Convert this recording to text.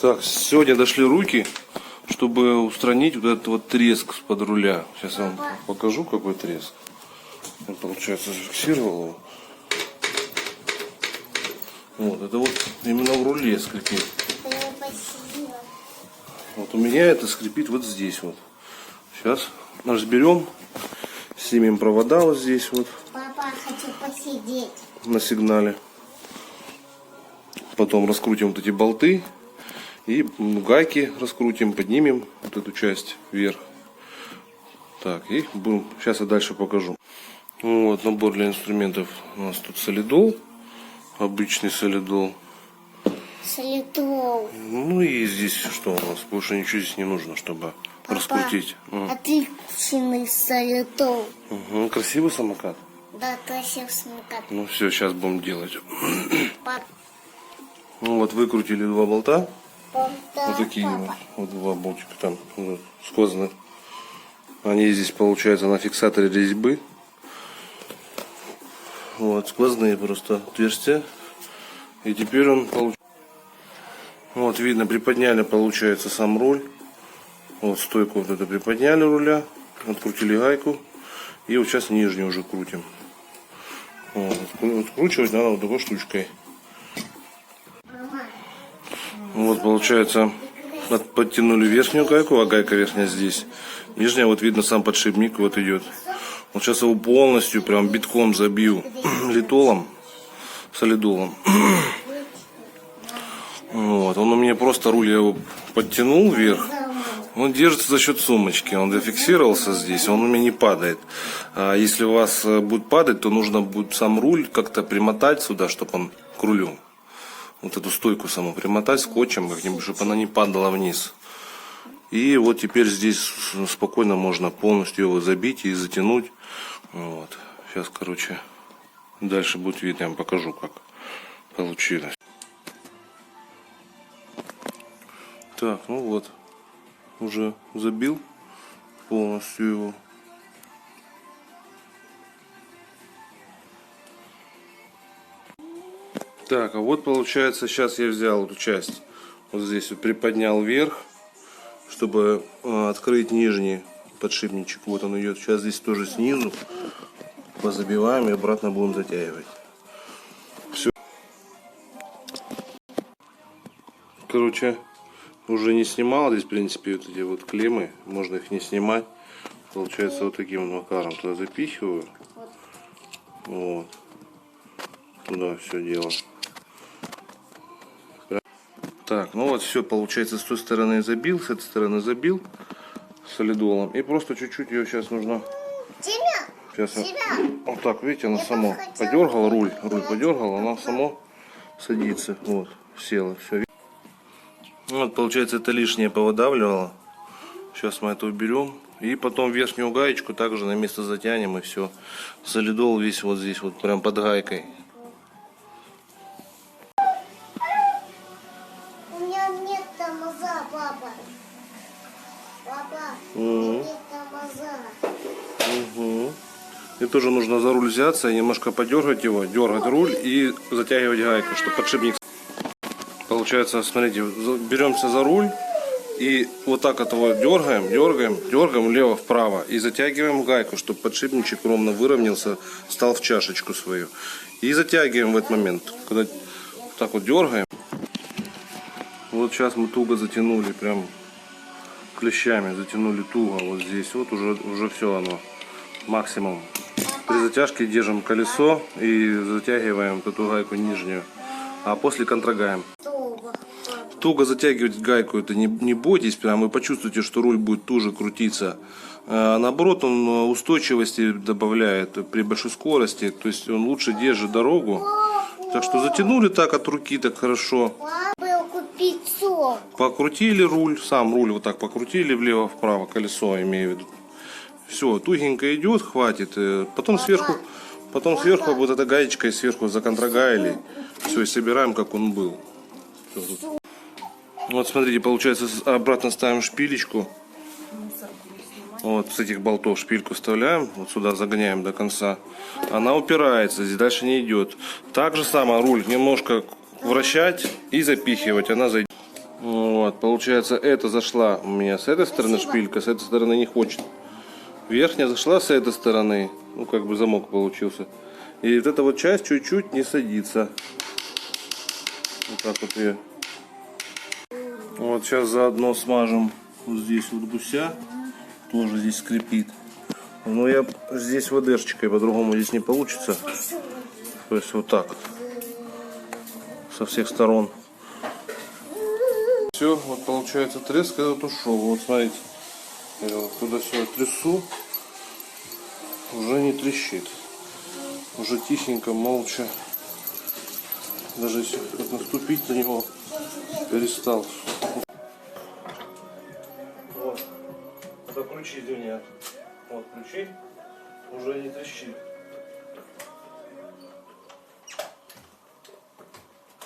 Так, сегодня дошли руки, чтобы устранить вот этот вот треск под руля. Сейчас я вам покажу, какой треск. Он, получается, зафиксировал его. Вот, это вот именно в руле скрипит. Вот у меня это скрипит вот здесь вот. Сейчас разберем, снимем провода вот здесь вот. Папа, хочу посидеть. На сигнале. Потом раскрутим вот эти болты. И гайки раскрутим, поднимем вот эту часть вверх. Так, и будем. Сейчас я дальше покажу. Вот набор для инструментов. У нас тут солидол. Обычный солидол. Солидол. Ну и здесь что у нас? Больше ничего здесь не нужно, чтобы раскрутить. Отличный солидол. Угу. Красивый самокат? Да, красивый самокат. Ну все, сейчас будем делать. Пап. Ну вот выкрутили два болта. Да, Вот такие папа. вот два болтика там вот, сквозные. Они здесь получается на фиксаторе резьбы. Вот сквозные просто отверстия. И теперь он получается. Вот видно, приподняли, получается, сам руль. Вот стойку вот это приподняли руля, открутили гайку. И вот сейчас нижнюю уже крутим. Вот, откручивать надо вот такой штучкой. Вот получается, подтянули верхнюю гайку, а гайка верхняя здесь. Нижняя, вот видно, сам подшипник вот идет. Вот сейчас его полностью прям битком забью литолом, солидолом. Вот, он у меня просто руль, я его подтянул вверх. Он держится за счет сумочки, он зафиксировался здесь, он у меня не падает. А если у вас будет падать, то нужно будет сам руль как-то примотать сюда, чтобы он к рулю. Вот эту стойку саму примотать скотчем как-нибудь, чтобы она не падала вниз. И вот теперь здесь спокойно можно полностью его забить и затянуть. Вот. Сейчас, короче, дальше будет видно, я вам покажу, как получилось. Так, ну вот, уже забил полностью его. Так, а вот получается, сейчас я взял эту часть, вот здесь вот приподнял вверх, чтобы открыть нижний подшипничек. Вот он идет. Сейчас здесь тоже снизу позабиваем и обратно будем затягивать. Все. Короче, уже не снимал здесь, в принципе, вот эти вот клеммы, можно их не снимать. Получается, вот таким макаром туда запихиваю. Вот. Туда все дело. Так, ну вот все, получается, с той стороны забил, с этой стороны забил солидолом. И просто чуть-чуть ее сейчас нужно. Сейчас вот так, видите, она само подергала, руль подергала, она само садится. Вот, села, все. Вот, получается, это лишнее повыдавливало. Сейчас мы это уберем. И потом верхнюю гаечку также на место затянем, и все. Солидол весь вот здесь, вот прям под гайкой. Папа. Папа, нет тормоза. И тоже нужно за руль взяться и немножко подергать его, дергать руль и затягивать гайку, чтобы подшипник. Получается, смотрите, беремся за руль и вот так от его дергаем влево-вправо и затягиваем гайку, чтобы подшипничек ровно выровнялся, стал в чашечку свою. И затягиваем в этот момент, когда так вот дергаем. Вот сейчас мы туго затянули, прям клещами затянули туго вот здесь. Вот уже все оно, максимум. При затяжке держим колесо и затягиваем эту гайку нижнюю, а после контрагаем. Туго затягивать гайку это не бойтесь, прям вы почувствуете, что руль будет тоже крутиться. А наоборот, он устойчивости добавляет при большой скорости, то есть он лучше держит дорогу. Так что затянули так от руки, так хорошо. Покрутили руль, сам руль вот так покрутили влево-вправо, колесо имею в виду. Все, тугенько идет, хватит. Потом сверху вот этой гаечкой сверху законтрагаили. Все, и собираем, как он был. Все. Вот смотрите, получается, обратно ставим шпилечку. Вот с этих болтов шпильку вставляем, вот сюда загоняем до конца. Она упирается, здесь дальше не идет. Так же самое руль немножко вращать и запихивать, она зайдет. Вот, получается, это зашла у меня с этой стороны шпилька, с этой стороны не хочет. Верхняя зашла с этой стороны, ну как бы замок получился. И вот эта вот часть чуть-чуть не садится. Вот так вот ее. Вот сейчас заодно смажем вот здесь вот гуся. Тоже здесь скрипит. Но я здесь ВДшечкой, по-другому здесь не получится. То есть вот так. Со всех сторон. Все, вот получается треск этот ушел. Вот смотрите. Я вот туда-сюда трясу. Уже не трещит. Уже тихенько, молча. Даже если вот наступить на него, перестал. Вот. Это ключи звенят. Вот ключи. Уже не трещит.